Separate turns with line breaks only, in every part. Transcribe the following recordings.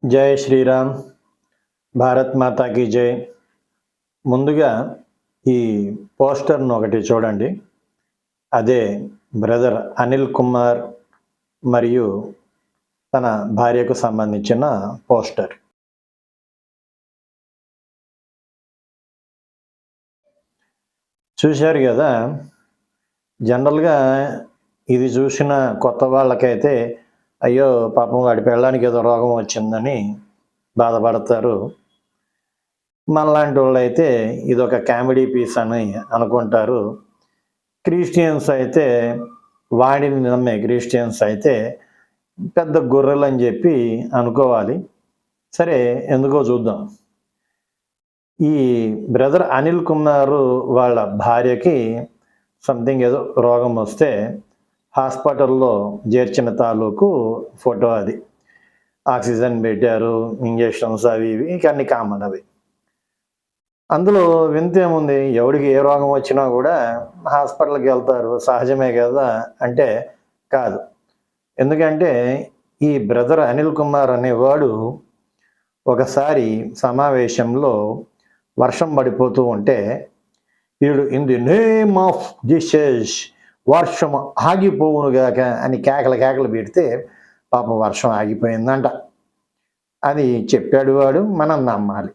జై శ్రీరామ్. భారత్ మాతా కీ జై. ముందుగా ఈ పోస్టర్ను ఒకటి చూడండి. అదే బ్రదర్ అనిల్ కుమార్ మరియు తన భార్యకు సంబంధించిన పోస్టర్. చూశారు కదా. జనరల్గా ఇది చూసిన కొత్త వాళ్ళకైతే అయ్యో పాపం వాడి పెళ్ళానికి ఏదో రోగం వచ్చిందని బాధపడతారు. మనలాంటి వాళ్ళు అయితే ఇది ఒక కామెడీ పీస్ అని అనుకుంటారు. క్రిస్టియన్స్ అయితే వాడిని నమ్మే క్రిస్టియన్స్ అయితే పెద్ద గొర్రెలు అని చెప్పి అనుకోవాలి. సరే, ఎందుకో చూద్దాం. ఈ బ్రదర్ అనిల్ కుమార్ వాళ్ళ భార్యకి సంథింగ్ ఏదో రోగం వస్తే హాస్పిటల్లో చేర్చిన తాలూకు ఫోటో అది. ఆక్సిజన్ పెట్టారు, ఇంజక్షన్స్ అవి ఇవి ఇక అన్ని కామన్ అవి. అందులో వింత ఏముంది, ఎవడికి ఏ రోగం వచ్చినా కూడా హాస్పిటల్కి వెళ్తారు, సహజమే కదా అంటే కాదు. ఎందుకంటే ఈ బ్రదర్ అనిల్ కుమార్ అనేవాడు ఒకసారి సమావేశంలో వర్షం పడిపోతూ ఉంటే వీడు in the name of Jesus వర్షం ఆగిపోవునుగాక అని కేకలు పెడితే పాపం వర్షం ఆగిపోయిందంట. అది చెప్పాడు వాడు, మనం నమ్మాలి.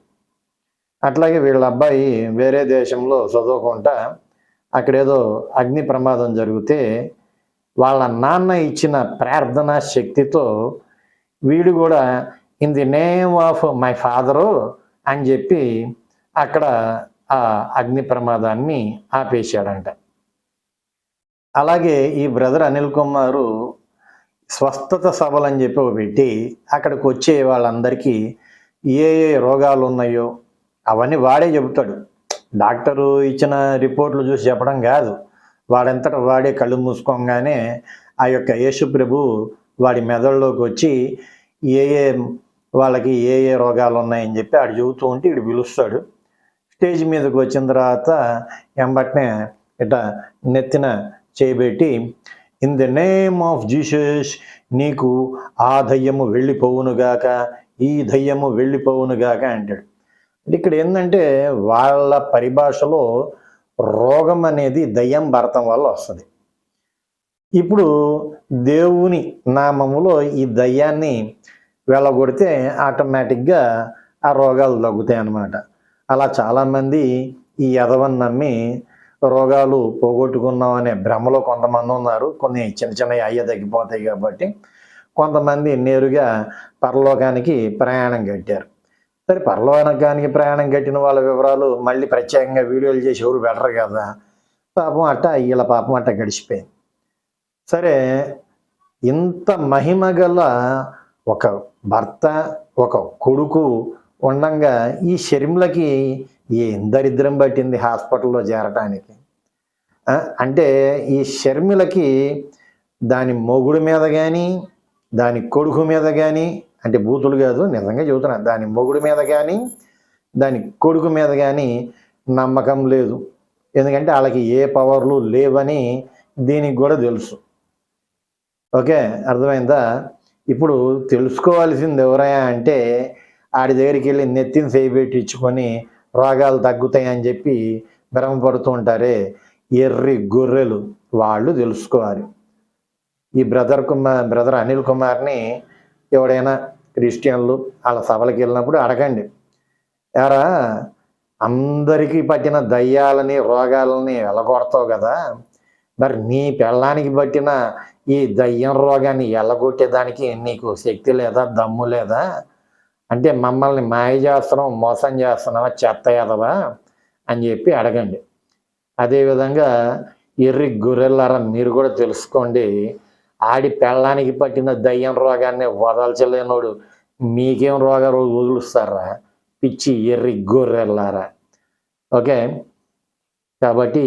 అట్లాగే వీళ్ళ అబ్బాయి వేరే దేశంలో చదువుకుంటా అక్కడేదో అగ్ని ప్రమాదం జరిగితే వాళ్ళ నాన్న ఇచ్చిన ప్రార్థనా శక్తితో వీడు కూడా in the name of my father అని చెప్పి అక్కడ ఆ అగ్ని ప్రమాదాన్ని ఆపేశాడంట. అలాగే ఈ బ్రదర్ అనిల్ కుమారు స్వస్థత సభలు అని చెప్పి పెట్టి అక్కడికి వచ్చే వాళ్ళందరికీ ఏ ఏ రోగాలు ఉన్నాయో అవన్నీ వాడే చెబుతాడు. డాక్టరు ఇచ్చిన రిపోర్ట్లు చూసి చెప్పడం కాదు, వాడంతటా వాడే కళ్ళు మూసుకోగానే ఆ యొక్క యేసు ప్రభు వాడి మెదడులోకి వచ్చి ఏ ఏ వాళ్ళకి ఏ ఏ రోగాలు ఉన్నాయని చెప్పి ఆడు చెబుతూ ఉంటే వీడు పిలుస్తాడు. స్టేజ్ మీదకి వచ్చిన తర్వాత ఎంబట్నే ఇట్లా నెత్తిన చేయబెట్టి in the name of Jesus నీకు ఆ దయ్యము వెళ్ళిపోవునుగాక, ఈ దయ్యము వెళ్ళిపోవునుగాక అంటాడు. ఇక్కడ ఏంటంటే వాళ్ళ పరిభాషలో రోగం అనేది దయ్యం భరతం వల్ల వస్తుంది. ఇప్పుడు దేవుని నామములో ఈ దయ్యాన్ని వెళ్ళగొడితే ఆటోమేటిక్గా ఆ రోగాలు తగ్గుతాయి అన్నమాట. అలా చాలామంది ఈ ఎదవని నమ్మి రోగాలు పోగొట్టుకున్నాం అనే భ్రమలో కొంతమంది ఉన్నారు. కొన్ని చిన్న చిన్న అయ్య తగ్గిపోతాయి కాబట్టి కొంతమంది నేరుగా పరలోకానికి ప్రయాణం కట్టారు. సరే, పరలోకానికి ప్రయాణం కట్టిన వాళ్ళ వివరాలు మళ్ళీ ప్రత్యేకంగా వీడియోలు చేసి ఎవరు పెట్టరు కదా. పాపం అట్ట వీళ్ళ పాపం అట్ట గడిచిపోయింది. సరే, ఇంత మహిమ గల ఒక భర్త ఒక కొడుకు ఉండంగా ఈ షర్మిలకి ఏం దరిద్రం పట్టింది హాస్పిటల్లో చేరటానికి. అంటే ఈ షర్మిలకి దాని మొగుడు మీద కానీ దాని కొడుకు మీద కానీ, అంటే బూతులు కాదు నిజంగా చెబుతున్నా, దాని మొగుడు మీద కానీ దాని కొడుకు మీద కానీ నమ్మకం లేదు. ఎందుకంటే వాళ్ళకి ఏ పవర్లు లేవని దీనికి కూడా తెలుసు. ఓకే, అర్థమైందా? ఇప్పుడు తెలుసుకోవాల్సింది ఎవరయ్యా అంటే ఆడి దగ్గరికి వెళ్ళి నెత్తిని చేయిబెట్టి ఇచ్చుకొని రోగాలు తగ్గుతాయని చెప్పి భ్రమపడుతూ ఉంటారే ఎర్రి గొర్రెలు, వాళ్ళు తెలుసుకోవాలి. ఈ బ్రదర్ అనిల్ కుమార్ని ఎవడైనా క్రిస్టియన్లు వాళ్ళ సభలకు వెళ్ళినప్పుడు అడగండి, ఎరా అందరికీ పట్టిన దయ్యాలని రోగాలని వెళ్ళగొడతావు కదా, మరి నీ పెళ్ళానికి పట్టిన ఈ దయ్యం రోగాన్ని ఎల్లగొట్టేదానికి నీకు శక్తి లేదా, దమ్ము లేదా? అంటే మమ్మల్ని మాయ చేస్తున్నావు, మోసం చేస్తున్నావా, చెత్త ఎదవా అని చెప్పి అడగండి. అదేవిధంగా ఎర్రి గొర్రెలారా మీరు కూడా తెలుసుకోండి, ఆడి పెళ్ళానికి పట్టిన దయ్యం రోగాన్ని వదల్చలేనోడు మీకేం రోగాలు వదులుస్తారా, పిచ్చి ఎర్రి గొర్రెలారా. ఓకే, కాబట్టి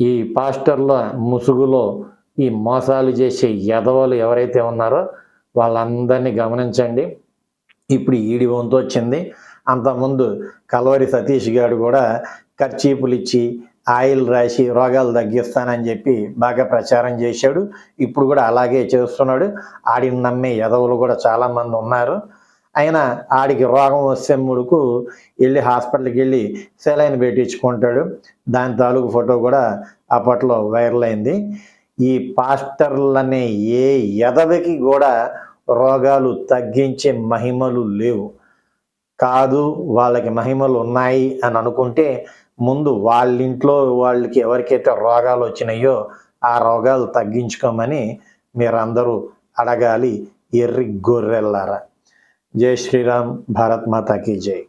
ఈ పాస్టర్ల ముసుగులో ఈ మోసాలు చేసే ఎదవలు ఎవరైతే ఉన్నారో వాళ్ళందరినీ గమనించండి. ఇప్పుడు ఈడి వంతు వచ్చింది. అంతకుముందు కలవరి సతీష్ గారు కూడా కర్చీపులు ఇచ్చి ఆయిల్ రాసి రోగాలు తగ్గిస్తానని చెప్పి బాగా ప్రచారం చేశాడు. ఇప్పుడు కూడా అలాగే చేస్తున్నాడు. ఆడిని నమ్మే ఎదవలు కూడా చాలామంది ఉన్నారు. అయినా ఆడికి రోగం వస్తే ముడుకు వెళ్ళి హాస్పిటల్కి వెళ్ళి సెలైన్ పెట్టించుకుంటాడు. దాని తాలూకు ఫోటో కూడా అప్పట్లో వైరల్ అయింది. ఈ పాస్టర్లనే ఏ ఎదవికి కూడా రోగాలు తగ్గించే మహిమలు లేవు. కాదు వాళ్ళకి మహిమలు ఉన్నాయి అని అనుకుంటే ముందు వాళ్ళింట్లో వాళ్ళకి ఎవరికైతే రోగాలు వచ్చినాయో ఆ రోగాలు తగ్గించుకోమని మీరందరూ అడగాలి, ఎర్రి గొర్రెల్లారా. జై శ్రీరామ్, భారత్ మాతా కీ జై.